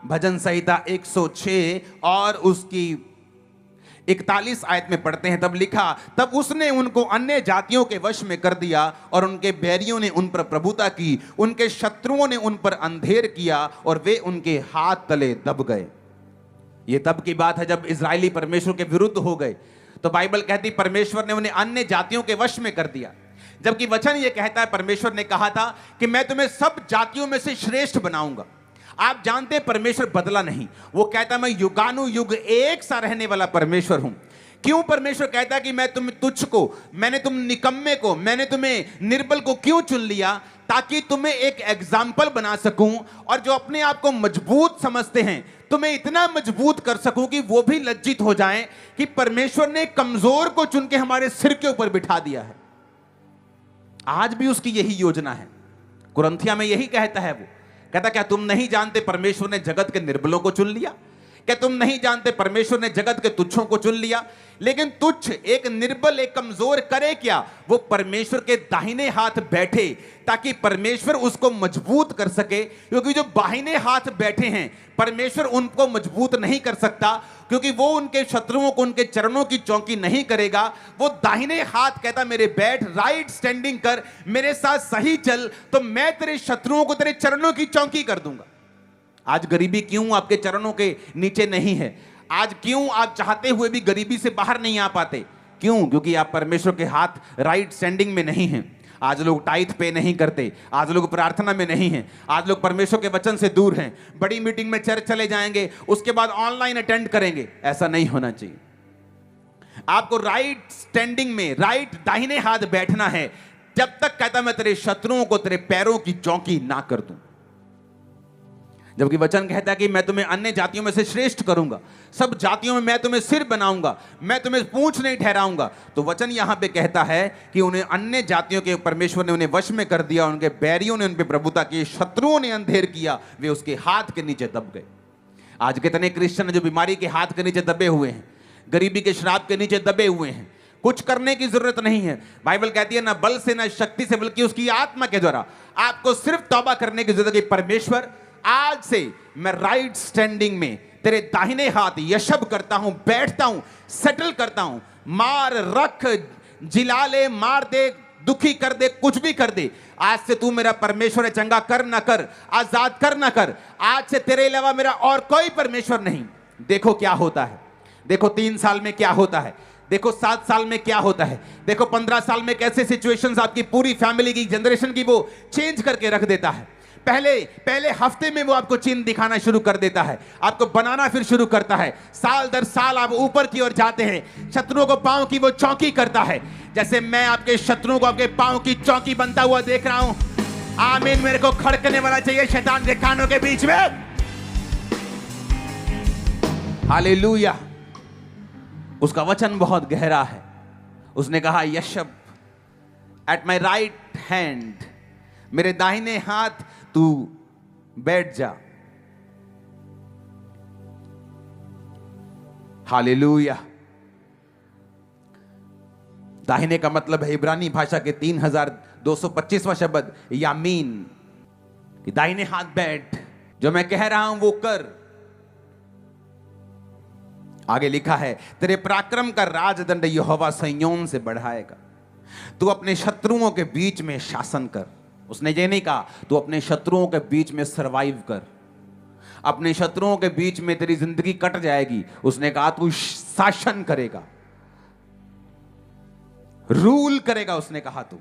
भजन संहिता 106 और उसकी 41 आयत में पढ़ते हैं, तब लिखा, तब उसने उनको अन्य जातियों के वश में कर दिया और उनके बैरियों ने उन पर प्रभुता की, उनके शत्रुओं ने उन पर अंधेर किया और वे उनके हाथ तले दब गए। ये तब की बात है जब इजरायली परमेश्वर के विरुद्ध हो गए, तो बाइबल कहती परमेश्वर ने उन्हें अन्य जातियों के वश में कर दिया। जबकि वचन ये कहता है, परमेश्वर ने कहा था कि मैं तुम्हें सब जातियों में से श्रेष्ठ बनाऊंगा। आप जानते हैं परमेश्वर बदला नहीं, वो कहता है मैं युगानुयुग एक सा रहने वाला परमेश्वर हूं। क्यों परमेश्वर कहता है कि मैं तुम तुच्छ को, मैंने तुम निकम्मे को, मैंने तुम्हें निर्बल को क्यों चुन लिया? ताकि तुम्हें एक एग्जाम्पल बना सकूं, और जो अपने आप को मजबूत समझते हैं तुम्हें इतना मजबूत कर सकूं कि वो भी लज्जित हो जाएं कि परमेश्वर ने कमजोर को चुन के हमारे सिर के ऊपर बिठा दिया है। आज भी उसकी यही योजना है। कुरिन्थियों में यही कहता है, वो कहता क्या तुम नहीं जानते परमेश्वर ने जगत के निर्बलों को चुन लिया? क्या तुम नहीं जानते परमेश्वर ने जगत के तुच्छों को चुन लिया? लेकिन तुच्छ, एक निर्बल, एक कमजोर करे क्या? वो परमेश्वर के दाहिने हाथ बैठे ताकि परमेश्वर उसको मजबूत कर सके। क्योंकि जो बाहिने हाथ बैठे हैं परमेश्वर उनको मजबूत नहीं कर सकता, क्योंकि वो उनके शत्रुओं को उनके चरणों की चौकी नहीं करेगा। वो दाहिने हाथ कहता मेरे बैठ, राइट स्टैंडिंग कर, मेरे साथ सही चल, तो मैं तेरे शत्रुओं को तेरे चरणों की चौकी कर दूंगा। आज गरीबी क्यों आपके चरणों के नीचे नहीं है? आज क्यों आप चाहते हुए भी गरीबी से बाहर नहीं आ पाते? क्यों? क्योंकि आप परमेश्वर के हाथ राइट स्टैंडिंग में नहीं हैं। आज लोग टाइथ पे नहीं करते, आज लोग प्रार्थना में नहीं हैं, आज लोग परमेश्वर के वचन से दूर हैं। बड़ी मीटिंग में चर्च चले जाएंगे, उसके बाद ऑनलाइन अटेंड करेंगे। ऐसा नहीं होना चाहिए। आपको राइट स्टैंडिंग में, राइट दाहिने हाथ बैठना है, जब तक कहता मैं तेरे शत्रुओं को तेरे पैरों की चौकी ना कर दूं। जबकि वचन कहता है कि मैं तुम्हें अन्य जातियों में से श्रेष्ठ करूंगा, सब जातियों में मैं तुम्हें सिर बनाऊंगा, मैं तुम्हें पूंछ नहीं ठहराऊंगा। तो वचन यहां पे कहता है कि उन्हें अन्य जातियों के परमेश्वर ने उन्हें वश में कर दिया, उनके बैरियों ने उन पे प्रभुता की, शत्रुओं ने अंधेर किया, वे उसके हाथ के नीचे दब गए। आज कितने क्रिश्चियन हैं जो बीमारी के हाथ के नीचे दबे हुए हैं, गरीबी के श्राप के नीचे दबे हुए हैं। कुछ करने की जरूरत नहीं है। बाइबल कहती है ना बल से ना शक्ति से, बल्कि उसकी आत्मा के द्वारा। आपको सिर्फ तौबा करने की जरूरत है। परमेश्वर आज से मैं राइट स्टैंडिंग में तेरे दाहिने हाथ यशब करता हूं, बैठता हूं, सेटल करता हूं। मार, रख, जिला ले, मार दे, दुखी कर दे, कुछ भी कर दे, आज से तू मेरा परमेश्वर है। चंगा कर ना कर, आजाद कर ना कर, आज से तेरे अलावा मेरा और कोई परमेश्वर नहीं। देखो क्या होता है, देखो 3 साल में क्या होता है, देखो 7 साल में क्या होता है, देखो 15 साल में कैसे सिचुएशंस आपकी पूरी फैमिली की, जनरेशन की वो चेंज करके रख देता है। पहले हफ्ते में वो आपको चिन्ह दिखाना शुरू कर देता है, आपको बनाना फिर शुरू करता है। साल दर साल आप ऊपर की ओर जाते हैं, शत्रुओं को पांव की वो चौकी करता है। जैसे मैं आपके शत्रुओं को आपके पांव की चौकी बनता हुआ देख रहा हूं। आमीन। मेरे को खड़कने वाला चाहिए शैतान के कानों के बीच में। हालेलुया। उसका वचन बहुत गहरा है। उसने कहा यशब एट माई राइट हैंड, मेरे दाहिने हाथ तू बैठ जा। हालेलुया। दाहिने का मतलब है इब्रानी भाषा के 3225वां शब्द यामीन, कि दाहिने हाथ बैठ, जो मैं कह रहा हूं वो कर। आगे लिखा है तेरे पराक्रम का राजदंड यहोवा सिय्योन से बढ़ाएगा, तू अपने शत्रुओं के बीच में शासन कर। उसने ये नहीं कहा तू अपने शत्रुओं के बीच में सरवाइव कर, अपने शत्रुओं के बीच में तेरी जिंदगी कट जाएगी। उसने कहा तू शासन करेगा, रूल करेगा। उसने कहा तू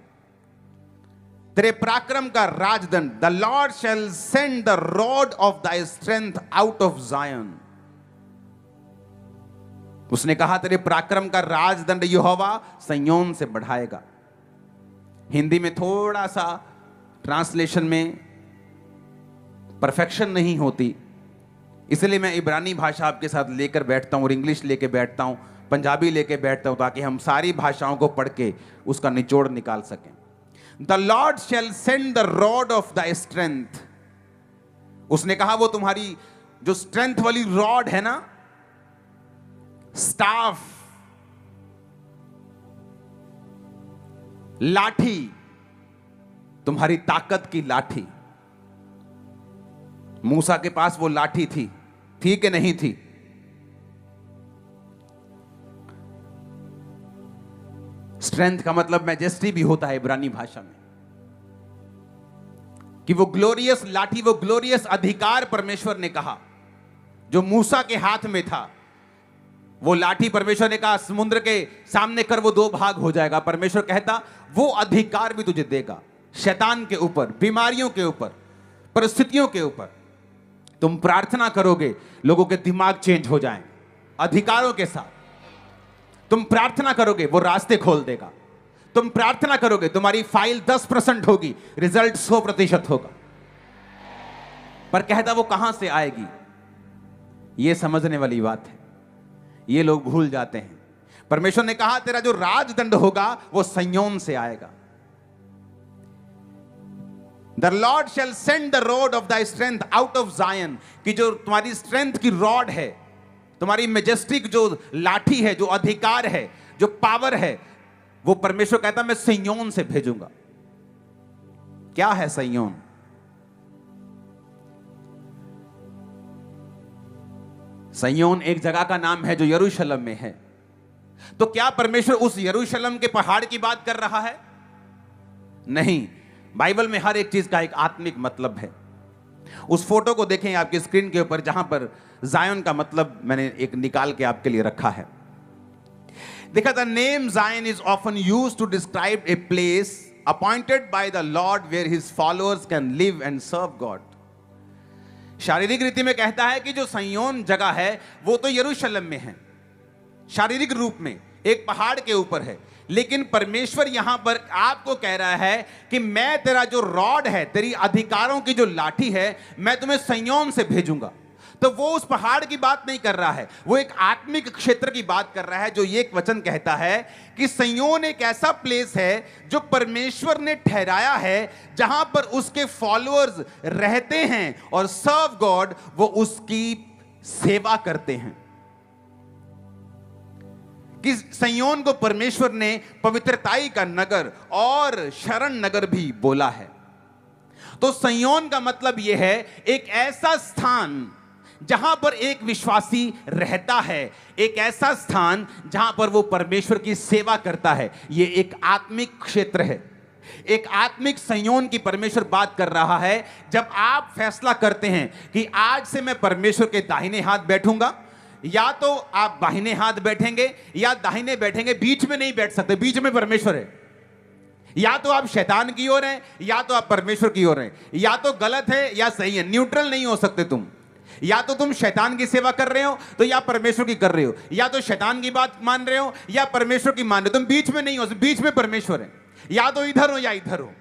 तेरे पराक्रम का राजदंड, the Lord shall send the rod of thy strength out of Zion. उसने कहा तेरे पराक्रम का राजदंड यहोवा सिय्योन से बढ़ाएगा। हिंदी में थोड़ा सा ट्रांसलेशन में परफेक्शन नहीं होती, इसलिए मैं इब्रानी भाषा आपके साथ लेकर बैठता हूं और इंग्लिश लेके बैठता हूं, पंजाबी लेके बैठता हूं, ताकि हम सारी भाषाओं को पढ़ के उसका निचोड़ निकाल सकें। The Lord shall send the rod of the strength. उसने कहा वो तुम्हारी जो स्ट्रेंथ वाली रॉड है ना, स्टाफ, लाठी, तुम्हारी ताकत की लाठी, मूसा के पास वो लाठी थी कि नहीं थी? स्ट्रेंथ का मतलब मैजेस्टी भी होता है इब्रानी भाषा में, कि वो ग्लोरियस लाठी, वो ग्लोरियस अधिकार परमेश्वर ने कहा जो मूसा के हाथ में था। वो लाठी परमेश्वर ने कहा समुद्र के सामने कर, वो 2 भाग हो जाएगा। परमेश्वर कहता वो अधिकार भी तुझे देगा शैतान के ऊपर, बीमारियों के ऊपर, परिस्थितियों के ऊपर। तुम प्रार्थना करोगे, लोगों के दिमाग चेंज हो जाएं अधिकारों के साथ। तुम प्रार्थना करोगे, वो रास्ते खोल देगा। तुम प्रार्थना करोगे, तुम्हारी फाइल 10% होगी, रिजल्ट 100% होगा। पर कहता वो कहां से आएगी? ये समझने वाली बात है, ये लोग भूल जाते हैं। परमेश्वर ने कहा तेरा जो राजदंड होगा वो सिय्योन से आएगा। The Lord shall send the rod of thy strength out of Zion, कि जो तुम्हारी स्ट्रेंथ की रॉड है, तुम्हारी मेजेस्टिक जो लाठी है, जो अधिकार है, जो पावर है, वो परमेश्वर कहता मैं सिय्योन से भेजूंगा। क्या है सिय्योन? सिय्योन एक जगह का नाम है जो यरूशलेम में है। तो क्या परमेश्वर उस यरूशलेम के पहाड़ की बात कर रहा है? नहीं। बाइबल में हर एक चीज का एक आत्मिक मतलब है। उस फोटो को देखें आपकी स्क्रीन के ऊपर, जहां पर जायन का मतलब मैंने एक निकाल के आपके लिए रखा है। देखा, the name Zion is often used to describe a place appointed by the lord where his followers can live and serve God. शारीरिक रीति में कहता है कि जो सिय्योन जगह है वो तो यरूशलेम में है, शारीरिक रूप में एक पहाड़ के ऊपर है। लेकिन परमेश्वर यहां पर आपको कह रहा है कि मैं तेरा जो रॉड है, तेरी अधिकारों की जो लाठी है, मैं तुम्हें सिय्योन से भेजूंगा। तो वो उस पहाड़ की बात नहीं कर रहा है, वो एक आत्मिक क्षेत्र की बात कर रहा है। जो ये एक वचन कहता है कि सिय्योन एक ऐसा प्लेस है जो परमेश्वर ने ठहराया है, जहां पर उसके फॉलोअर्स रहते हैं और सर्व गॉड, वो उसकी सेवा करते हैं। कि सिय्योन को परमेश्वर ने पवित्रताई का नगर और शरण नगर भी बोला है। तो सिय्योन का मतलब यह है एक ऐसा स्थान जहां पर एक विश्वासी रहता है, एक ऐसा स्थान जहां पर वो परमेश्वर की सेवा करता है। यह एक आत्मिक क्षेत्र है, एक आत्मिक सिय्योन की परमेश्वर बात कर रहा है। जब आप फैसला करते हैं कि आज से मैं परमेश्वर के दाहिने हाथ बैठूंगा, या तो आप बाहिने हाथ बैठेंगे या दाहिने बैठेंगे, बीच में नहीं बैठ सकते, बीच में परमेश्वर है। या तो आप शैतान की ओर हैं या तो आप परमेश्वर की ओर हैं, या तो गलत है या सही है, न्यूट्रल नहीं हो सकते तुम। या तो तुम शैतान की सेवा कर रहे हो तो या परमेश्वर की कर रहे हो, या तो शैतान की बात मान रहे हो या परमेश्वर की मान रहे हो, तुम बीच में नहीं हो, बीच में परमेश्वर है। या तो इधर हो या इधर हो।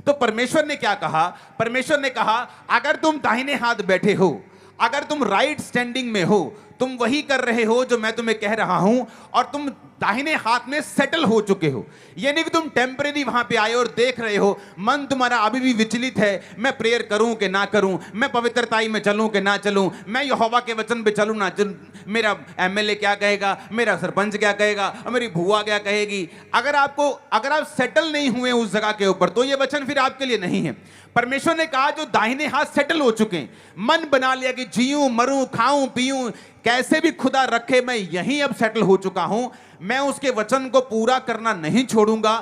तो परमेश्वर ने क्या कहा? परमेश्वर ने कहा अगर तुम दाहिने हाथ बैठे हो, अगर तुम राइट स्टैंडिंग में हो, तुम वही कर रहे हो जो मैं तुम्हें कह रहा हूं, और तुम दाहिने हाथ में सेटल हो चुके हो। ये नहीं कि तुम टेम्परेरी वहां पे आए और देख रहे हो, मन तुम्हारा अभी भी विचलित है, मैं प्रेयर करूं कि ना करूं, मैं पवित्रताई में चलूं कि ना चलूं, मैं यहोवा के वचन पे चलूं ना चलूं, मेरा एमएलए क्या कहेगा, मेरा सरपंच क्या कहेगा, मेरी भुआ क्या कहेगी। अगर आप सेटल नहीं हुए उस जगह के ऊपर, तो ये वचन फिर आपके लिए नहीं है। परमेश्वर ने कहा जो दाहिने हाथ सेटल हो चुके हैं, मन बना लिया कि जीऊं मरूं खाऊं पीऊं कैसे भी खुदा रखे, मैं यहीं अब सेटल हो चुका हूं, मैं उसके वचन को पूरा करना नहीं छोड़ूंगा।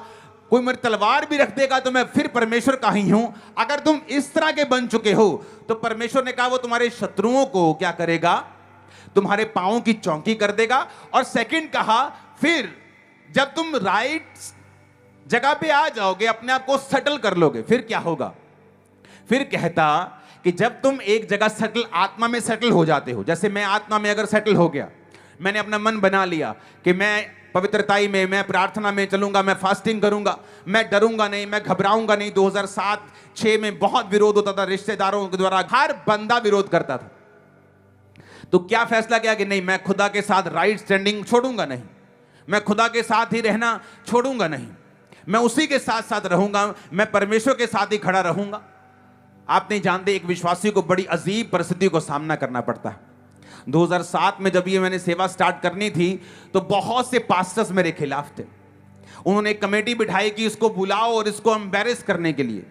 कोई मेरी तलवार भी रख देगा तो मैं फिर परमेश्वर का ही हूं। अगर तुम इस तरह के बन चुके हो तो परमेश्वर ने कहा वो तुम्हारे शत्रुओं को क्या करेगा? तुम्हारे पांवों की चौकी कर देगा। और सेकंड कहा फिर जब तुम राइट जगह पे आ जाओगे, अपने आप को सेटल कर लोगे, फिर क्या होगा? फिर कहता कि जब तुम एक जगह सेटल, आत्मा में सेटल हो जाते हो, जैसे मैं आत्मा में अगर सेटल हो गया, मैंने अपना मन बना लिया कि मैं पवित्रताई में, मैं प्रार्थना में चलूंगा, मैं फास्टिंग करूंगा, मैं डरूंगा नहीं, मैं घबराऊंगा नहीं। 2007-6 में बहुत विरोध होता था रिश्तेदारों के द्वारा, हर बंदा विरोध करता था। तो क्या फैसला किया कि नहीं, मैं खुदा के साथ राइट स्टैंडिंग छोड़ूंगा नहीं, मैं खुदा के साथ ही रहना छोड़ूंगा नहीं, मैं उसी के साथ साथ रहूंगा, मैं परमेश्वर के साथ ही खड़ा रहूंगा। आप नहीं जानते, एक विश्वासी को बड़ी अजीब परिस्थिति को सामना करना पड़ता है। 2007 में जब ये मैंने सेवा स्टार्ट करनी थी तो बहुत से पास्टर्स मेरे खिलाफ थे। उन्होंने एक कमेटी बिठाई कि इसको बुलाओ और इसको एम्बैरेस करने के लिए।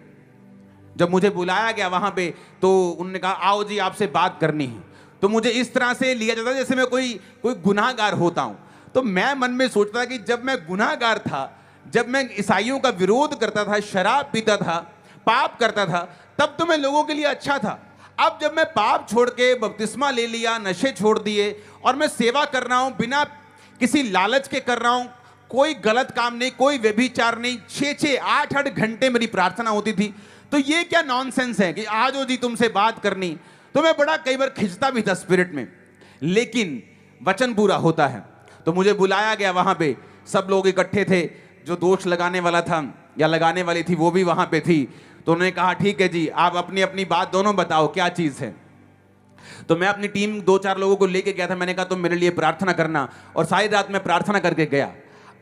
जब मुझे बुलाया गया वहां पे तो उन्होंने कहा आओ जी आपसे बात करनी है। तो मुझे इस तरह से लिया जाता जैसे मैं कोई गुनाहगार होता हूं। तो मैं मन में सोचता था कि जब मैं गुनाहगार था, जब मैं ईसाइयों का विरोध करता था, शराब पीता था, पाप करता था, तब तो मैं लोगों के लिए अच्छा था। अब जब मैं पाप छोड़ के बपतिस्मा ले लिया, नशे छोड़ दिए और मैं सेवा कर रहा हूं, बिना किसी लालच के कर रहा हूं, कोई गलत काम नहीं, कोई व्यभिचार नहीं, 6-6, 8-8 घंटे मेरी प्रार्थना होती थी। तो ये क्या नॉनसेंस है कि आज हो जी तुमसे बात करनी। तो मैं बड़ा कई बार खिंचता भी था स्पिरिट में, लेकिन वचन पूरा होता है। तो मुझे बुलाया गया, वहां पे सब लोग इकट्ठे थे, जो दोष लगाने वाला था या लगाने वाली थी वो भी वहां पे थी। तो उन्होंने कहा ठीक है जी, आप अपनी अपनी बात दोनों बताओ क्या चीज है। तो मैं अपनी टीम 2-4 लोगों को लेके गया था। मैंने कहा तुम मेरे लिए प्रार्थना करना, और सारी रात मैं प्रार्थना करके गया।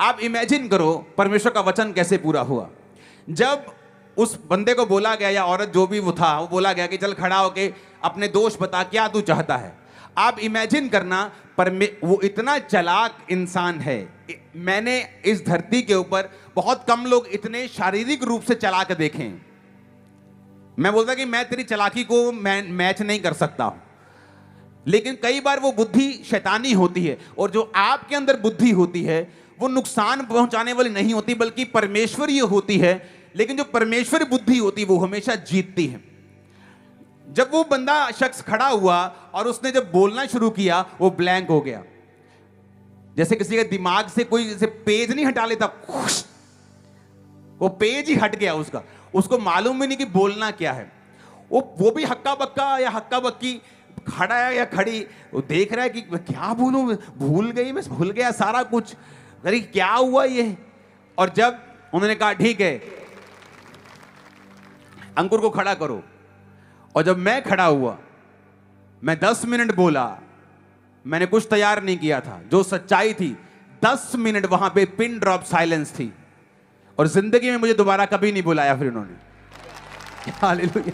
आप इमेजिन करो परमेश्वर का वचन कैसे पूरा हुआ। जब उस बंदे को बोला गया या औरत जो भी वो था, वो बोला गया कि चल खड़ा होके अपने दोष बता, क्या तू चाहता है। आप इमेजिन करना, वो इतना चालाक इंसान है। मैंने इस धरती के ऊपर बहुत कम लोग इतने शारीरिक रूप से चालाक देखे हैं। मैं बोलता कि मैं तेरी चालाकी को मैच नहीं कर सकता हूं, लेकिन कई बार वो बुद्धि शैतानी होती है, और जो आपके अंदर बुद्धि होती है वो नुकसान पहुंचाने वाली नहीं होती, बल्कि परमेश्वरीय होती है। लेकिन जो परमेश्वरी बुद्धि होती है वो हमेशा जीतती है। जब वो बंदा शख्स खड़ा हुआ और उसने जब बोलना शुरू किया, वो ब्लैंक हो गया, जैसे किसी के दिमाग से कोई जैसे पेज नहीं हटा लेता, वो पेज ही हट गया उसका। उसको मालूम भी नहीं कि बोलना क्या है। वो भी हक्का बक्का या हक्का बक्की खड़ा है या खड़ी, वो देख रहा है कि क्या बोलूं, भूल गई, मैं भूल गया सारा कुछ, अरे क्या हुआ ये। और जब उन्होंने कहा ठीक है अंकुर को खड़ा करो, और जब मैं खड़ा हुआ, मैं 10 मिनट बोला, मैंने कुछ तैयार नहीं किया था, जो सच्चाई थी। 10 मिनट वहां पे पिन ड्रॉप साइलेंस थी, और जिंदगी में मुझे दोबारा कभी नहीं बुलाया फिर उन्होंने। हालेलुया।